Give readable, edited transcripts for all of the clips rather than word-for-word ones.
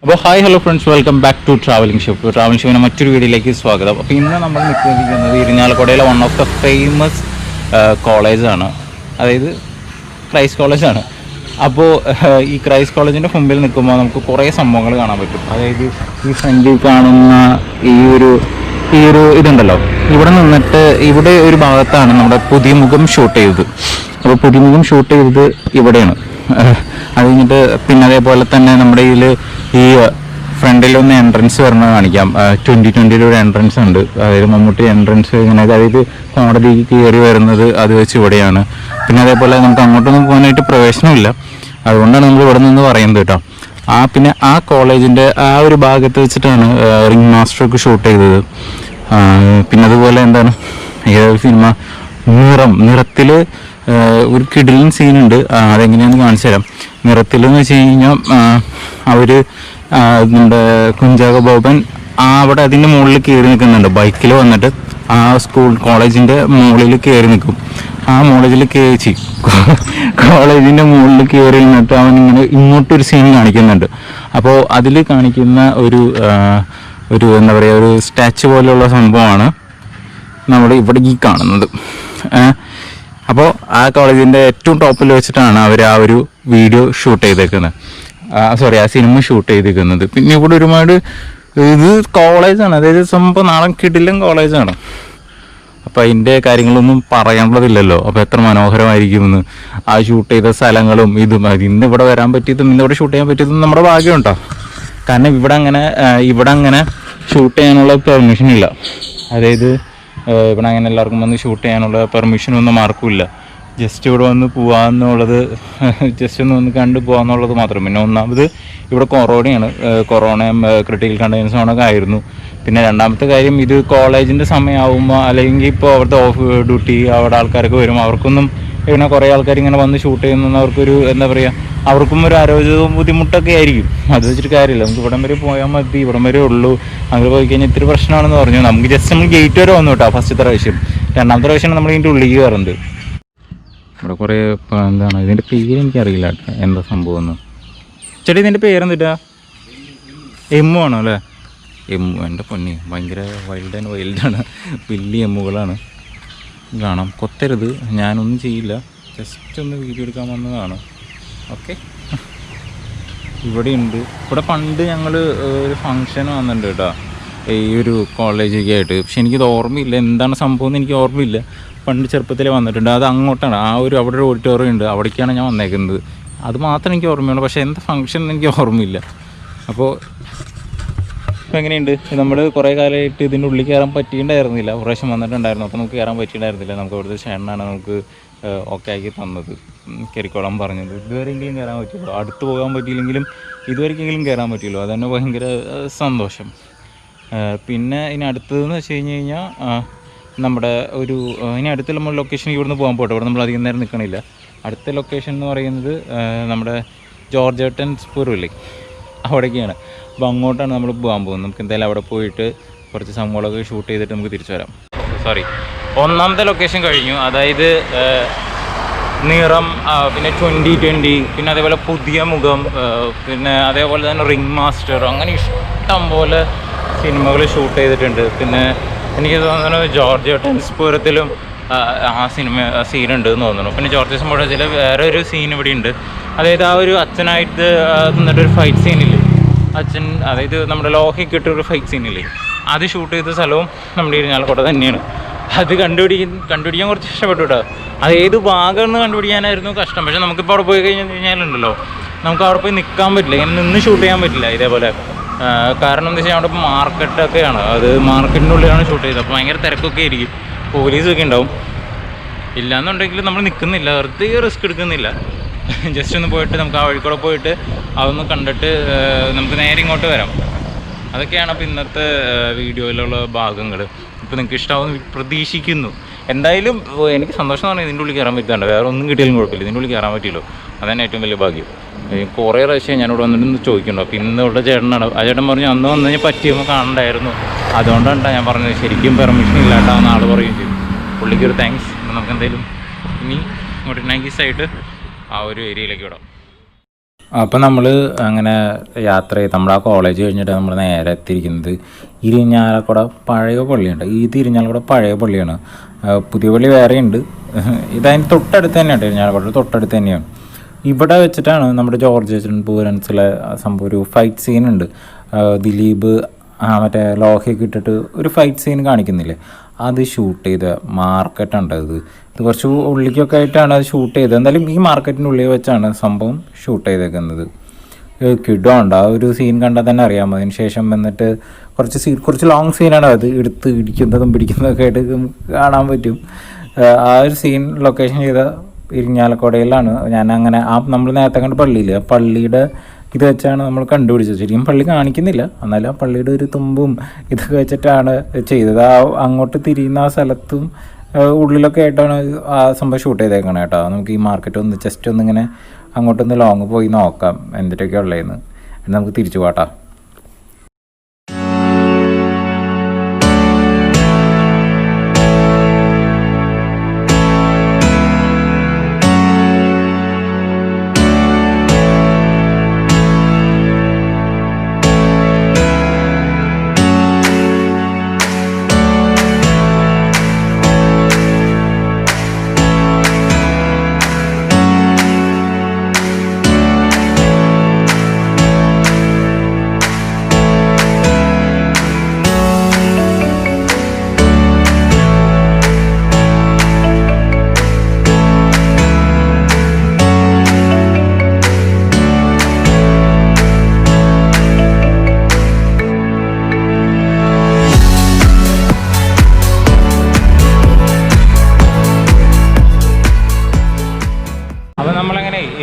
അപ്പോൾ hi hello friends, welcome back to traveling ഷോവിൻ്റെ മറ്റൊരു വീഡിയോയിലേക്ക് സ്വാഗതം. അപ്പോൾ ഇന്ന് നമ്മൾ നിൽക്കുന്നത് ഇരിഞ്ഞാലക്കുടയിലെ വൺ ഓഫ് ദ ഫേമസ് കോളേജാണ്, അതായത് ക്രൈസ്റ്റ് കോളേജാണ്. അപ്പോൾ ഈ ക്രൈസ്റ്റ് കോളേജിൻ്റെ മുമ്പിൽ നിൽക്കുമ്പോൾ നമുക്ക് കുറേ സംഭവങ്ങൾ കാണാൻ പറ്റും. അതായത് ഈ ഫ്രണ്ടിൽ കാണുന്ന ഈ ഒരു ഇതുണ്ടല്ലോ, ഇവിടെ നിന്നിട്ട് ഇവിടെ ഒരു ഭാഗത്താണ് നമ്മുടെ പുതിയ മുഖം ഷൂട്ട് ചെയ്തത്. അപ്പോൾ പുതിയ മുഖം ഷൂട്ട് ചെയ്തത് ഇവിടെയാണ്. അത് കഴിഞ്ഞിട്ട് പിന്നെ അതേപോലെ തന്നെ നമ്മുടെ ഈ ഫ്രണ്ടിലൊന്ന് എൻട്രൻസ് പറഞ്ഞ് കാണിക്കാം. 2020 ഒരു എൻട്രൻസ് ഉണ്ട്, അതായത് മമ്മൂട്ടി എൻട്രൻസ് ഇങ്ങനെ, അതായത് കോടതിക്ക് കയറി വരുന്നത് അത് വെച്ച് ഇവിടെയാണ്. പിന്നെ അതേപോലെ നമുക്ക് അങ്ങോട്ടൊന്നും പോകാനായിട്ട് പ്രവേശനമില്ല, അതുകൊണ്ടാണ് നമ്മൾ ഇവിടെ നിന്ന് പറയുന്നത് കേട്ടോ. പിന്നെ ആ കോളേജിൻ്റെ ആ ഒരു ഭാഗത്ത് വെച്ചിട്ടാണ് റിംഗ് മാസ്റ്ററൊക്കെ ഷൂട്ട് ചെയ്തത്. പിന്നെ അതുപോലെ എന്താണ് ഏതൊരു സിനിമ നിറത്തിൽ ഒരു കിടിലൻ സീനുണ്ട്, അതെങ്ങനെയാണെന്ന് കാണിച്ചു തരാം. നിറത്തിലെന്ന് വെച്ച് കഴിഞ്ഞാൽ അവർ നമ്മുടെ കുഞ്ചാക്കോ ബോബൻ അവിടെ അതിൻ്റെ മുകളിൽ കയറി നിൽക്കുന്നുണ്ട്. ബൈക്കിൽ വന്നിട്ട് ആ കോളേജിൻ്റെ മുകളിൽ കയറി നിൽക്കും. ആ കോളേജിൻ്റെ മുകളിൽ കയറി നിന്നിട്ട് അവൻ ഇങ്ങനെ ഇങ്ങോട്ടൊരു സീൻ കാണിക്കുന്നുണ്ട്. അപ്പോൾ അതിൽ കാണിക്കുന്ന ഒരു എന്താ പറയുക, ഒരു സ്റ്റാച്ചു പോലെയുള്ള സംഭവമാണ് നമ്മൾ ഇവിടെ ഈ കാണുന്നത്. അപ്പോൾ ആ കോളേജിൻ്റെ ഏറ്റവും ടോപ്പിൽ വെച്ചിട്ടാണ് അവർ ആ ഒരു വീഡിയോ ഷൂട്ട് ചെയ്തേക്കുന്നത്, ആ സിനിമ ഷൂട്ട് ചെയ്തേക്കുന്നത്. പിന്നെ ഇവിടെ ഒരുപാട് ഇത് കോളേജാണ്, അതായത് സംഭവം നാളെ കിടിലൻ കോളേജാണ്. അപ്പോൾ അതിൻ്റെ കാര്യങ്ങളൊന്നും പറയേണ്ടതില്ലല്ലോ. അപ്പോൾ എത്ര മനോഹരമായിരിക്കുമെന്ന് ആ ഷൂട്ട് ചെയ്ത സ്ഥലങ്ങളും ഇതും. ഇന്ന് ഇവിടെ വരാൻ പറ്റിയതും ഇന്ന് ഇവിടെ ഷൂട്ട് ചെയ്യാൻ പറ്റിയതും നമ്മുടെ ഭാഗ്യമുണ്ടോ. കാരണം ഇവിടെ അങ്ങനെ ഷൂട്ട് ചെയ്യാനുള്ള പെർമിഷൻ ഇല്ല. അതായത് ഇവിടെ അങ്ങനെ എല്ലാവർക്കും വന്ന് ഷൂട്ട് ചെയ്യാനുള്ള പെർമിഷനൊന്നും ആർക്കുമില്ല. ജസ്റ്റ് ഇവിടെ വന്ന് പോകാമെന്നുള്ളത്, ജസ്റ്റ് ഒന്ന് വന്ന് കണ്ട് പോകാമെന്നുള്ളത് മാത്രം. പിന്നെ ഒന്നാമത് ഇവിടെ കൊറോണയും ക്രിട്ടിക്കൽ കണ്ടെയ്ൻമെൻറ് ആയിരുന്നു. പിന്നെ രണ്ടാമത്തെ കാര്യം, ഇത് കോളേജിൻ്റെ സമയമാകുമ്പോൾ അല്ലെങ്കിൽ ഇപ്പോൾ അവിടുത്തെ ഓഫ് ഡ്യൂട്ടി അവിടെ ആൾക്കാരൊക്കെ വരും, അവർക്കൊന്നും പിന്നെ കുറേ ആൾക്കാർ ഇങ്ങനെ വന്ന് ഷൂട്ട് ചെയ്യുന്ന അവർക്കൊരു എന്താ പറയുക, അവർക്കും ഒരു ആരോഗ്യവും ബുദ്ധിമുട്ടൊക്കെ ആയിരിക്കും. അത് വെച്ചിട്ട് കാര്യമില്ല, നമുക്ക് ഇവിടം വരെ പോയാൽ മതി, ഇവിടം വരെ ഉള്ളൂ. അങ്ങനെ പോയി കഴിഞ്ഞാൽ ഇത്തിരി പ്രശ്നമാണെന്ന് പറഞ്ഞു. നമുക്ക് ജസ്റ്റ് നമ്മൾ ഗേറ്റ് വരെ വന്നു കേട്ടോ ഫസ്റ്റത്തെ പ്രാവശ്യം. രണ്ടാമത്തെ പ്രാവശ്യമാണ് നമ്മൾ ഇതിൻ്റെ ഉള്ളിലേക്ക് കയറുന്നത്. ഇവിടെ കുറേ എന്താണ് ഇതിൻ്റെ പേര് എനിക്കറിയില്ല കേട്ടോ, എന്താ സംഭവം എന്ന്. ചേട്ടാ ഇതിൻ്റെ പേരെന്തിട്ടാ? എമ്മു ആണോ അല്ലേ? എമ്മു, എൻ്റെ പൊന്നി ഭയങ്കര വൈൽഡാണ്. വലിയ എമ്മുകളാണ്. കാണാം, കൊത്തരുത്, ഞാനൊന്നും ചെയ്യില്ല, ജസ്റ്റ് ഒന്ന് വീഡിയോ എടുക്കാൻ വന്നതാണ്. ഓക്കെ, ഇവിടെയുണ്ട്. ഇവിടെ പണ്ട് ഞങ്ങൾ ഒരു ഫങ്ഷൻ വന്നിട്ടുണ്ട് കേട്ടോ, ഈ ഒരു കോളേജൊക്കെ ആയിട്ട്. പക്ഷെ എനിക്കിത് ഓർമ്മയില്ല, എന്താണ് സംഭവം എന്ന് എനിക്ക് ഓർമ്മയില്ല. പണ്ട് ചെറുപ്പത്തിലേ വന്നിട്ടുണ്ട്. അത് അങ്ങോട്ടാണ്, അവിടെ ഒരു ഓഡിറ്റോറിയം ഉണ്ട്, അവിടേക്കാണ് ഞാൻ വന്നേക്കുന്നത്. അത് മാത്രം എനിക്ക് ഓർമ്മയുള്ളൂ, പക്ഷേ എന്താ ഫങ്ഷൻ എന്ന് എനിക്ക് ഓർമ്മയില്ല. അപ്പോൾ ഇപ്പോൾ എങ്ങനെയുണ്ട്, നമ്മൾ കുറേ കാലമായിട്ട് ഇതിൻ്റെ ഉള്ളിൽ കയറാൻ പറ്റിയിട്ടുണ്ടായിരുന്നില്ല. പ്രാവശ്യം വന്നിട്ടുണ്ടായിരുന്നു, അപ്പോൾ നമുക്ക് കയറാൻ പറ്റിയിട്ടുണ്ടായിരുന്നില്ല. നമുക്ക് ഇവിടുത്തെ ചേട്ടനാണ് നമുക്ക് ഓക്കെ ആക്കി തന്നത്, കയറിക്കോളാൻ പറഞ്ഞത്. ഇതുവരെയെങ്കിലും കയറാൻ പറ്റുള്ളൂ, അടുത്ത് പോകാൻ പറ്റിയില്ലെങ്കിലും ഇതുവരെയെങ്കിലും കയറാൻ പറ്റുള്ളൂ. അതന്നെ ഭയങ്കര സന്തോഷം. പിന്നെ ഇനി അടുത്തതെന്ന് വെച്ച് കഴിഞ്ഞാൽ നമ്മുടെ ഇനി അടുത്തുള്ള നമ്മൾ ലൊക്കേഷൻ ഇവിടുന്ന് പോകാൻ പോട്ടെ, ഇവിടെ നമ്മൾ അധികം നേരം നിൽക്കണില്ല. അടുത്ത ലൊക്കേഷൻ എന്ന് പറയുന്നത് നമ്മുടെ ജോർജറ്റൻ സ്പൂരമില്ലേ, അവിടേക്കാണ്. അപ്പോൾ അങ്ങോട്ടാണ് നമ്മൾ പോകാൻ പോകുന്നത്. നമുക്ക് എന്തായാലും അവിടെ പോയിട്ട് കുറച്ച് സംഭവങ്ങളൊക്കെ ഷൂട്ട് ചെയ്തിട്ട് നമുക്ക് തിരിച്ചു വരാം. ഒന്നാമത്തെ ലൊക്കേഷൻ കഴിഞ്ഞു, അതായത് നിറം, പിന്നെ 2020, പിന്നെ അതേപോലെ പുതിയ മുഖം, പിന്നെ അതേപോലെ തന്നെ റിംഗ് മാസ്റ്റർ, അങ്ങനെ ഇഷ്ടം പോലെ സിനിമകൾ ഷൂട്ട് ചെയ്തിട്ടുണ്ട്. പിന്നെ എനിക്ക് തോന്നുന്നു ജോർജറ്റൻ സ്പൂരത്തിലും ആ സീനുണ്ട് എന്ന് തോന്നുന്നു. പിന്നെ ജോർജറ്റൻ സ്പൂരത്തിൽ വേറെ ഒരു സീൻ ഇവിടെ ഉണ്ട്, അതായത് ആ ഒരു അച്ഛനായിട്ട് നിന്നിട്ടൊരു ഫൈറ്റ് സീനില്ലേ, അച്ഛൻ അതായത് നമ്മുടെ ലോഹയ്ക്ക് ഇട്ടൊരു ഫൈറ്റ് സീനില്ലേ, അത് ഷൂട്ട് ചെയ്ത സ്ഥലവും നമ്മുടെ ഇരിഞ്ഞാലക്കുട തന്നെയാണ്. അത് കണ്ടുപിടിക്കാൻ കുറച്ച് ഇഷ്ടപ്പെട്ടു കേട്ടോ. അത് ഏത് ഭാഗമെന്ന് കണ്ടുപിടിക്കാനായിരുന്നു കഷ്ടം. പക്ഷേ നമുക്കിപ്പോൾ അവിടെ പോയി കഴിഞ്ഞാലുണ്ടല്ലോ, നമുക്ക് അവിടെ പോയി നിൽക്കാൻ പറ്റില്ല, ഇങ്ങനെ നിന്ന് ഷൂട്ട് ചെയ്യാൻ പറ്റില്ല ഇതേപോലെ. കാരണം എന്താ വെച്ചാൽ അവിടെ ഇപ്പോൾ മാർക്കറ്റൊക്കെയാണ്, അത് മാർക്കറ്റിൻ്റെ ഉള്ളിലാണ് ഷൂട്ട് ചെയ്തത്. അപ്പോൾ ഭയങ്കര തിരക്കൊക്കെ ആയിരിക്കും, പോലീസൊക്കെ ഉണ്ടാവും. ഇല്ലയെന്നുണ്ടെങ്കിൽ നമ്മൾ നിൽക്കുന്നില്ല, വെറുതെ റിസ്ക് എടുക്കുന്നില്ല. ജസ്റ്റ് ഒന്ന് പോയിട്ട് നമുക്ക് ആ വഴിക്കൂടെ പോയിട്ട് അതൊന്ന് കണ്ടിട്ട് നമുക്ക് നേരെ ഇങ്ങോട്ട് വരാം. അതൊക്കെയാണ് അപ്പോൾ ഇന്നത്തെ വീഡിയോയിലുള്ള ഭാഗങ്ങൾ. ഇപ്പോൾ നിങ്ങൾക്ക് ഇഷ്ടമാവുമെന്ന് പ്രതീക്ഷിക്കുന്നു. എന്തായാലും എനിക്ക് സന്തോഷം എന്ന് പറഞ്ഞാൽ ഇതിൻ്റെ ഉള്ളിൽ കയറാൻ പറ്റുന്നുണ്ട്, വേറെ ഒന്നും കിട്ടിയാലും കുഴപ്പമില്ല, ഇതിൻ്റെ ഉള്ളിൽ കയറാൻ പറ്റിയല്ലോ, അതാണ് ഏറ്റവും വലിയ ഭാഗ്യം. കുറേ പ്രാവശ്യം ഞാനിവിടെ വന്നിട്ട് ചോദിക്കുന്നുണ്ടോ. അപ്പോൾ ഇന്നുള്ള ചേട്ടനാണ്, ആ ചേട്ടൻ പറഞ്ഞു അന്ന് വന്നു കഴിഞ്ഞാൽ പറ്റിയൊന്നും കാണണ്ടായിരുന്നു, അതുകൊണ്ടാണ് ഞാൻ പറഞ്ഞത്. ശരിക്കും പെർമിഷൻ ഇല്ലാണ്ടാവുന്ന ആൾ പറയുകയും ചെയ്തു. പുള്ളിക്കൊരു താങ്ക്സ്. നമുക്ക് എന്തായാലും ഇനി ഇങ്ങോട്ട് നൈസായിട്ട് ആ ഒരു ഏരിയയിലേക്ക് വിടാം. അപ്പോൾ നമ്മൾ അങ്ങനെ യാത്ര ചെയ്ത് നമ്മൾ ആ കോളേജ് കഴിഞ്ഞിട്ട് നമ്മൾ നേരെ എത്തിയിരിക്കുന്നത് ഇരിഞ്ഞാലക്കുട പഴയ പള്ളിയുണ്ട്. ഇത് ഇരിഞ്ഞാലക്കുട പഴയ പള്ളിയാണ്. പുതിയ പള്ളി വേറെ ഉണ്ട്. ഇതതിന് തൊട്ടടുത്ത് തന്നെയാണ്, ഇരിഞ്ഞാലക്കുട തൊട്ടടുത്ത് തന്നെയാണ്. ഇവിടെ വെച്ചിട്ടാണ് നമ്മുടെ ജോർജറ്റൻ പൂരൻസിലെ സംഭവം ഒരു ഫൈറ്റ് സീനുണ്ട്. ദിലീപ് മറ്റേ ലോഹയൊക്കെ ഇട്ടിട്ട് ഒരു ഫൈറ്റ് സീൻ കാണിക്കുന്നില്ലേ, അത് ഷൂട്ട് ചെയ്ത മാർക്കറ്റാണ്. ഇത് കുറച്ച് ഉള്ളിക്കൊക്കെ ആയിട്ടാണ് അത് ഷൂട്ട് ചെയ്തത്. എന്തായാലും ഈ മാർക്കറ്റിൻ്റെ ഉള്ളിൽ വെച്ചാണ് സംഭവം ഷൂട്ട് ചെയ്തേക്കുന്നത്. കിഡുണ്ട്, ആ ഒരു സീൻ കണ്ടാൽ തന്നെ അറിയാം. അതിന് ശേഷം വന്നിട്ട് കുറച്ച് ലോങ് സീനാണ്, അത് എടുത്ത് ഇടിക്കുന്നതും പിടിക്കുന്നതൊക്കെ ആയിട്ട് കാണാൻ പറ്റും. ആ ഒരു സീൻ ലൊക്കേഷൻ ചെയ്ത ഇരിഞ്ഞാലക്കുടയിലാണ്. ഞാൻ അങ്ങനെ നമ്മൾ നേരത്തെ കണ്ട പള്ളിയില്ല, ആ പള്ളിയുടെ ഇത് വെച്ചാണ് നമ്മൾ കണ്ടുപിടിച്ചത്. ശരിക്കും പള്ളി കാണിക്കുന്നില്ല, എന്നാലും ആ പള്ളിയുടെ ഒരു തുമ്പും ഇതൊക്കെ വെച്ചിട്ടാണ് ചെയ്തത്. അങ്ങോട്ട് തിരിയുന്ന ആ സ്ഥലത്തും ഉള്ളിലൊക്കെ ആയിട്ടാണ് ആ സംഭവം ഷൂട്ട് ചെയ്തേക്കണം കേട്ടോ. നമുക്ക് ഈ മാർക്കറ്റ് ഒന്ന് ജസ്റ്റ് ഒന്നിങ്ങനെ അങ്ങോട്ടൊന്ന് ലോങ് പോയി നോക്കാം എന്തിട്ടൊക്കെ ഉള്ളതെന്ന്. നമുക്ക് തിരിച്ചു പോട്ടാ.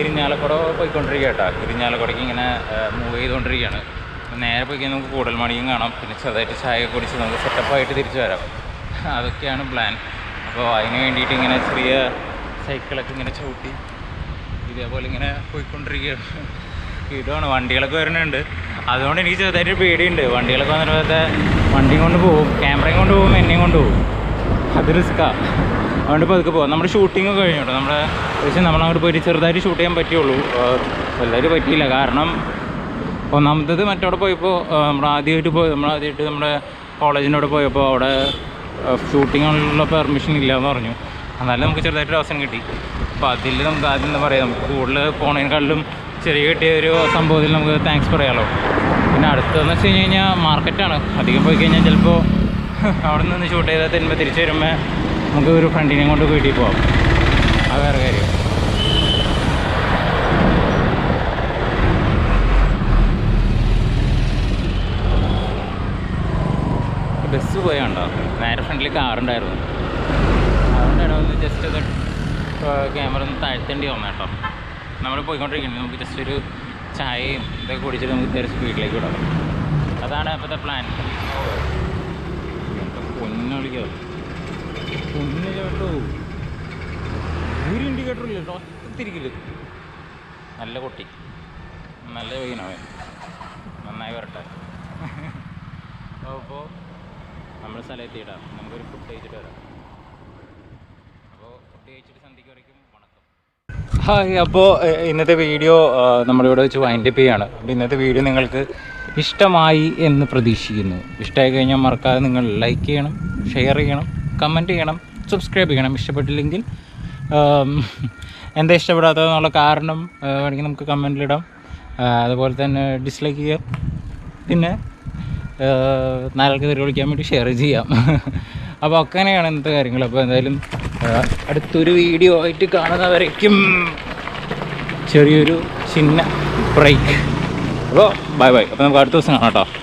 ഇരിഞ്ഞാലക്കുട പോയിക്കൊണ്ടിരിക്കുക കേട്ടോ. ഇരിഞ്ഞാലക്കുടയ്ക്ക് ഇങ്ങനെ മൂവ് ചെയ്തുകൊണ്ടിരിക്കുകയാണ്. നേരെ പോയി നമുക്ക് കൂടൽമണിയും കാണാം, പിന്നെ ചെറുതായിട്ട് ചായ കുടിച്ച് നമുക്ക് സെറ്റപ്പായിട്ട് തിരിച്ചു വരാം. അതൊക്കെയാണ് പ്ലാൻ. അപ്പോൾ അതിന് വേണ്ടിയിട്ട് ഇങ്ങനെ ചെറിയ സൈക്കിളൊക്കെ ഇങ്ങനെ ചവിട്ടി ഇതേപോലെ ഇങ്ങനെ പോയിക്കൊണ്ടിരിക്കുകയാണ്. ഇതാണ് വണ്ടികളൊക്കെ വരുന്നുണ്ട്, അതുകൊണ്ട് എനിക്ക് ചെറുതായിട്ട് പേടിയുണ്ട്. വണ്ടികളൊക്കെ വന്നിട്ട് വണ്ടിയും കൊണ്ട് പോകും, ക്യാമറയും കൊണ്ട് പോകും, എന്നെയും കൊണ്ട് പോകും. അത് റിസ്ക്കാണ്. അതുകൊണ്ട് ഇപ്പോൾ അതൊക്കെ പോകാം. നമ്മുടെ ഷൂട്ടിങ് കഴിഞ്ഞു കേട്ടോ. നമ്മളങ്ങോട്ട് പോയിട്ട് ചെറുതായിട്ട് ഷൂട്ട് ചെയ്യാൻ പറ്റുള്ളൂ, വലുതായിട്ട് പറ്റിയില്ല. കാരണം ഒന്നാമത്തത് മറ്റവിടെ പോയപ്പോൾ നമ്മളാദ്യമായിട്ട് നമ്മുടെ കോളേജിൻ്റെ അവിടെ പോയപ്പോൾ അവിടെ ഷൂട്ടിങ്ങുള്ള പെർമിഷൻ ഇല്ലയെന്ന് പറഞ്ഞു. എന്നാലും നമുക്ക് ചെറുതായിട്ടൊരു അവസരം കിട്ടി. അപ്പോൾ അതിൽ നമുക്ക് ആദ്യം എന്താ പറയുക, നമുക്ക് കൂടുതൽ പോണേക്കാളിലും ചെറിയ കിട്ടിയ ഒരു സംഭവത്തിൽ നമുക്ക് താങ്ക്സ് പറയാമല്ലോ. പിന്നെ അടുത്തതെന്ന് വെച്ച് കഴിഞ്ഞാൽ മാർക്കറ്റാണ്. അധികം പോയി കഴിഞ്ഞാൽ ചിലപ്പോൾ അവിടെ നിന്ന് ഷൂട്ട് ചെയ്താൽ തരുമ്പോൾ തിരിച്ച് വരുമ്പോൾ നമുക്ക് ഒരു ഫ്രണ്ടിനെയും കൊണ്ട് വീട്ടിൽ പോകാം. അത് വേറെ കാര്യം. ബസ് പോയാണ്ടോ, നേരെ ഫ്രണ്ടിൽ കാറുണ്ടായിരുന്നു. അതുകൊണ്ടാണ് ഒന്ന് ജസ്റ്റ് അത് ക്യാമറ ഒന്ന് താഴ്ത്തേണ്ടി വന്നു കേട്ടോ. നമ്മൾ പോയിക്കൊണ്ടിരിക്കുന്നത് നമുക്ക് ജസ്റ്റ് ഒരു ചായയും ഇതൊക്കെ കുടിച്ചിട്ട് നമുക്ക് ഇത്തിരി സ്പീഡിലേക്ക് വിടാം. അതാണ് അപ്പോഴത്തെ പ്ലാൻ. പൊന്നു വിളിക്കോ, പൊന്നു കേട്ടോ. ഒരു ഇൻഡിക്കേറ്റർ ഇല്ല കേട്ടോ, ഒത്തിരിക്കില്ല. നല്ല കുട്ടി, നല്ല വൈകിനവൻ, നന്നായി വരട്ടെ. അപ്പോൾ നമ്മൾ സ്ഥലത്തെത്തിയിടാം, നമുക്കൊരു ഫുഡ് കഴിച്ചിട്ട് വരാം. അപ്പോൾ ഫുഡ് കഴിച്ചിട്ട് സന്ധ്യയ്ക്ക് വരയ്ക്കും. വണക്കം. ഹായ്. അപ്പോൾ ഇന്നത്തെ വീഡിയോ നമ്മളിവിടെ വെച്ച് വൈൻഡപ്പ് ചെയ്യുകയാണ്. അപ്പോൾ ഇന്നത്തെ വീഡിയോ നിങ്ങൾക്ക് ഇഷ്ടമായി എന്ന് പ്രതീക്ഷിക്കുന്നു. ഇഷ്ടമായി കഴിഞ്ഞാൽ മറക്കാതെ നിങ്ങൾ ലൈക്ക് ചെയ്യണം, ഷെയർ ചെയ്യണം, കമൻറ്റ് ചെയ്യണം, സബ്സ്ക്രൈബ് ചെയ്യണം. ഇഷ്ടപ്പെട്ടില്ലെങ്കിൽ എന്താ ഇഷ്ടപ്പെടാത്തതെന്നുള്ള കാരണം വേണമെങ്കിൽ നമുക്ക് കമൻറ്റിലിടാം. അതുപോലെ തന്നെ ഡിസ്ലൈക്ക് ചെയ്യാം. പിന്നെ നാലാൾക്ക് തെറി വിളിക്കാൻ വേണ്ടി ഷെയർ ചെയ്യാം. അപ്പോൾ അങ്ങനെയാണ് ഇന്നത്തെ കാര്യങ്ങൾ. അപ്പോൾ എന്തായാലും അടുത്തൊരു വീഡിയോ ആയിട്ട് കാണുന്നവരേക്കും ചെറിയൊരു ചിന്ന ബ്രേക്ക്. അപ്പോൾ ബൈ ബൈ. അപ്പോൾ നമുക്ക് അടുത്ത ദിവസം കാണാം കേട്ടോ.